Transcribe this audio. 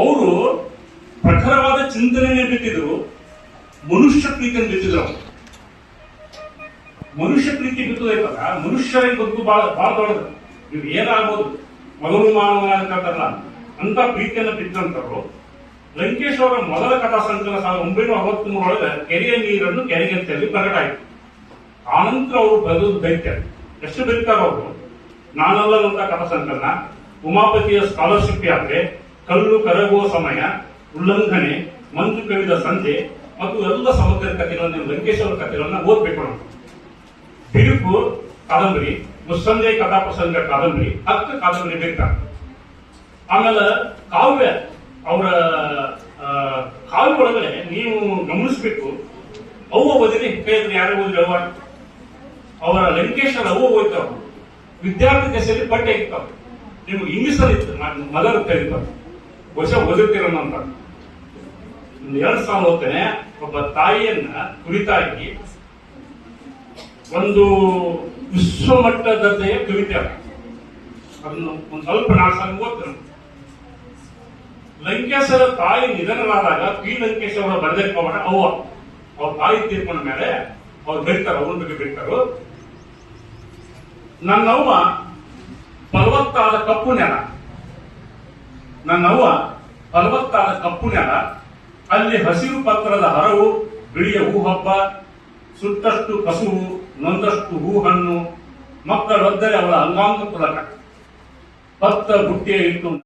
ಅವರು ಪ್ರಖರವಾದ ಚಿಂತನೆಯನ್ನು ಬಿಟ್ಟಿದ್ರು, ಮನುಷ್ಯ ಪ್ರೀತಿಯನ್ನು ಬಿಟ್ಟಿದ್ರು. ಮನುಷ್ಯ ಪ್ರೀತಿ ಬಿತ್ತುದೈತಲ್ಲ, ಮನುಷ್ಯರ ಬದುಕು ಬಹಳ ದೊಡ್ಡದು. ನೀವು ಏನಾಗ್ಬೋದು, ಮೊದಲು ಮಾನವ ಅಂತಲ್ಲ ಅಂತ ಪ್ರೀತಿಯನ್ನು ಬಿತ್ತಂತರು. ಲಂಕೇಶ್ ಅವರ ಮೊದಲ ಕಥಾ ಸಂಕಲನ 1963 ಒಳಗೆ ಕೆರೆಯ ನೀರನ್ನು ಕೆರೆಗೆ ಅಂತೇಳಿ ಪ್ರಕಟ ಆಯಿತು. ಆನಂತರ ಅವರು ಬರೆದು ಬೈತಾರೆ. ಎಷ್ಟು ಬರೀತಾರ ಅವರು? ನಾನಲ್ಲದಂತ ಕಥಾ ಸಂಕಲನ, ಉಮಾಪತಿಯ ಸ್ಕಾಲರ್ಶಿಪ್ ಯಾತ್ರೆ, ಕಲ್ಲು ಕರಗುವ ಸಮಯ, ಉಲ್ಲಂಘನೆ, ಮಂಜು ಕವಿದ ಸಂಜೆ ಮತ್ತು ಎಲ್ಲ ಸಮಗ್ರ ಕಥೆಗಳನ್ನು, ಲಂಕೇಶ್ ಅವರ ಕಥೆಗಳನ್ನ ಓದ್ಬೇಕು ನಾವು. ಬಿರುಕು ಕಾದಂಬರಿ, ಮುಸ್ಸಂಜೆ ಕಥಾ ಪ್ರಸಂಗ ಕಾದಂಬರಿ, 10 ಕಾದಂಬರಿ ಬೇಕಾ. ಆಮೇಲೆ ಕಾವ್ಯ, ಅವರ ಕಾವ್ಯ ಒಳಗಡೆ ನೀವು ಗಮನಿಸಬೇಕು, ಅವ್ವ ಓದಿರಿ ಹೇಳಿದ್ರೆ ಯಾರು ಓದಿರಿ ಅವ್ವ. ಅವರ ಲಂಕೇಶ್ ಅವ್ವ ಓದ್ತಾವ, ವಿದ್ಯಾರ್ಥಿ ದಶೆಯಲ್ಲಿ ಪಠ್ಯ ಇರ್ತಾವ. ನಿಮ್ಗೆ ಇಂಗ್ಲಿಷ್ ಅಲ್ಲಿ ಇತ್ತು, ಮದರ್ ಕರೀತಾವ, ಬಹುಶಃ ಓದಿರ್ತೀರನ್ನ ಅಂತ. 2 ಸಾಲ ಓದ್ತೇನೆ. ಒಬ್ಬ ತಾಯಿಯನ್ನ ಕುರಿತಾಗಿ ಒಂದು ವಿಶ್ವಮಟ್ಟ ದರ್ಜೆಯ ಕವಿತೆ ಅದ, ಅದನ್ನು ಒಂದು ಸ್ವಲ್ಪ 4 ಸಾಲ ಓದ್ತೇನೆ. ಲಂಕೇಶರ ತಾಯಿ ನಿಧನರಾದಾಗ ಪಿ ಲಂಕೇಶ್ ಅವರ ಬರೆದಕ್ಕೆ ಅವ್ವ, ಅವ್ರ ತಾಯಿ ತೀರ್ಕೊಂಡ ಮೇಲೆ ಅವ್ರು ಬರೀತಾರ, ಅವ್ರ ಬಗ್ಗೆ ಬರೀತಾರು. ನನ್ನವ್ವ ಫಲವತ್ತಾದ ಕಪ್ಪು ನೆಲ, ನನ್ನವ್ವ ಫಲವತ್ತಾದ ಕಪ್ಪು ನೆಲ, ಅಲ್ಲಿ ಹಸಿರು ಪತ್ರದ ಹರವು, ಬಿಳಿಯ ಹೂಹಬ್ಬ, ಸುಟ್ಟಷ್ಟು ಕಸುವು, ನೊಂದಷ್ಟು ಹೂ ಹಣ್ಣು, ಮಕ್ಕಳೊದ್ದರೆ ಅವಳ ಅಂಗಾಂಗ ಪುಲಕ, ಭತ್ತ ಬುಟ್ಟಿಯ ಇಟ್ಟು